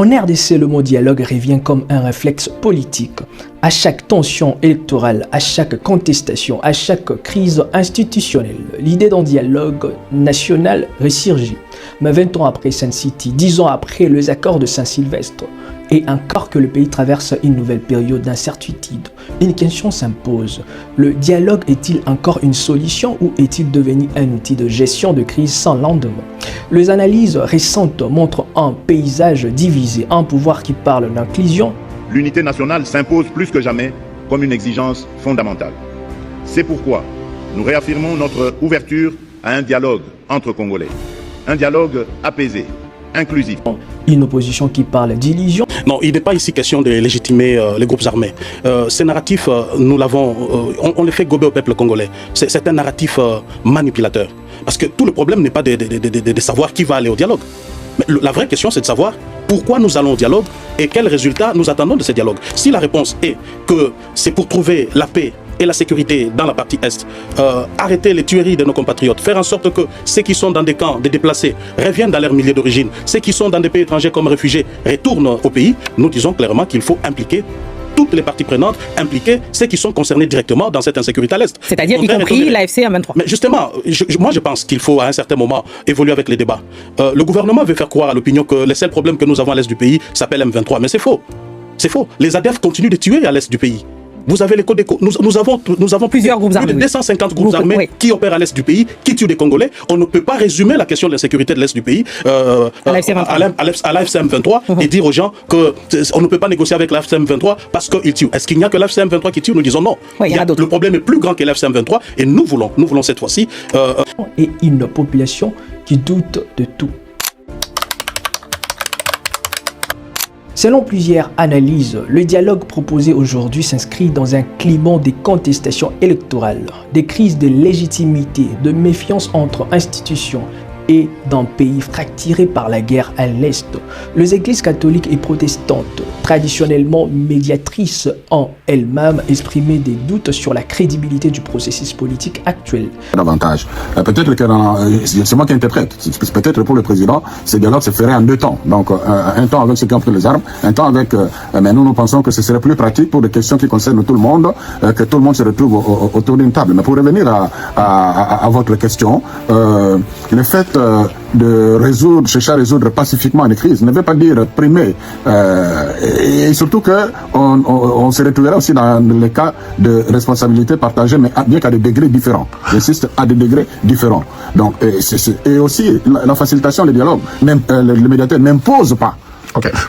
En RDC, le mot dialogue revient comme un réflexe politique. À chaque tension électorale, à chaque contestation, à chaque crise institutionnelle, l'idée d'un dialogue national ressurgit. Mais 20 ans après Sun City, 10 ans après les accords de Saint-Sylvestre, et encore que le pays traverse une nouvelle période d'incertitude, une question s'impose. Le dialogue est-il encore une solution ou est-il devenu un outil de gestion de crise sans lendemain? Les analyses récentes montrent un paysage divisé, un pouvoir qui parle d'inclusion. L'unité nationale s'impose plus que jamais comme une exigence fondamentale. C'est pourquoi nous réaffirmons notre ouverture à un dialogue entre Congolais, un dialogue apaisé, inclusif. Une opposition qui parle d'illusion. Non, il n'est pas ici question de légitimer les groupes armés. Ces narratifs, nous l'avons, on les fait gober au peuple congolais. C'est un narratif manipulateur. Parce que tout le problème n'est pas de savoir qui va aller au dialogue. Mais la vraie question, c'est de savoir pourquoi nous allons au dialogue et quels résultats nous attendons de ce dialogue. Si la réponse est que c'est pour trouver la paix et la sécurité dans la partie Est, arrêter les tueries de nos compatriotes, faire en sorte que ceux qui sont dans des camps, des déplacés, reviennent dans leur milieu d'origine, ceux qui sont dans des pays étrangers comme réfugiés, retournent au pays, nous disons clairement qu'il faut impliquer toutes les parties prenantes, impliquer ceux qui sont concernés directement dans cette insécurité à l'Est. C'est-à-dire y compris l'AFC M23. Mais justement, moi je pense qu'il faut à un certain moment évoluer avec les débats. Le gouvernement veut faire croire à l'opinion que les seuls problèmes que nous avons à l'Est du pays s'appellent M23, mais c'est faux. C'est faux. Les ADF continuent de tuer à l'Est du pays. Vous avez les codes nous avons plusieurs groupes armés, plus de 250 groupes armés oui, qui opèrent à l'Est du pays, qui tuent des Congolais. On ne peut pas résumer la question de la sécurité de l'Est du pays à l'AFC M23 et dire aux gens qu'on ne peut pas négocier avec l'AFC M23 parce qu'ils tuent. Est-ce qu'il n'y a que l'AFC M23 qui tue? Nous disons non. Oui, le problème est plus grand que l'AFC M23 et nous voulons cette fois-ci... Et une population qui doute de tout. Selon plusieurs analyses, le dialogue proposé aujourd'hui s'inscrit dans un climat de contestation électorale, des crises de légitimité, de méfiance entre institutions et d'un pays fracturé par la guerre à l'Est. Les églises catholiques et protestantes, traditionnellement médiatrices, ont elles-mêmes exprimé des doutes sur la crédibilité du processus politique actuel. Davantage. Peut-être que c'est moi qui interprète. Peut-être pour le président, ce dialogue se ferait en 2 temps. Donc un temps avec ceux qui ont pris les armes, un temps avec... mais nous pensons que ce serait plus pratique pour des questions qui concernent tout le monde, que tout le monde se retrouve autour d'une table. Mais pour revenir à votre question, le fait de chercher à résoudre pacifiquement une crise ne veut pas dire primer. Et surtout que on se retrouvera aussi dans le cas de responsabilité partagée, mais bien qu'à des degrés différents. J'insiste, à des degrés différents. Donc, et aussi, la facilitation des dialogues, le médiateur n'impose pas. Okay.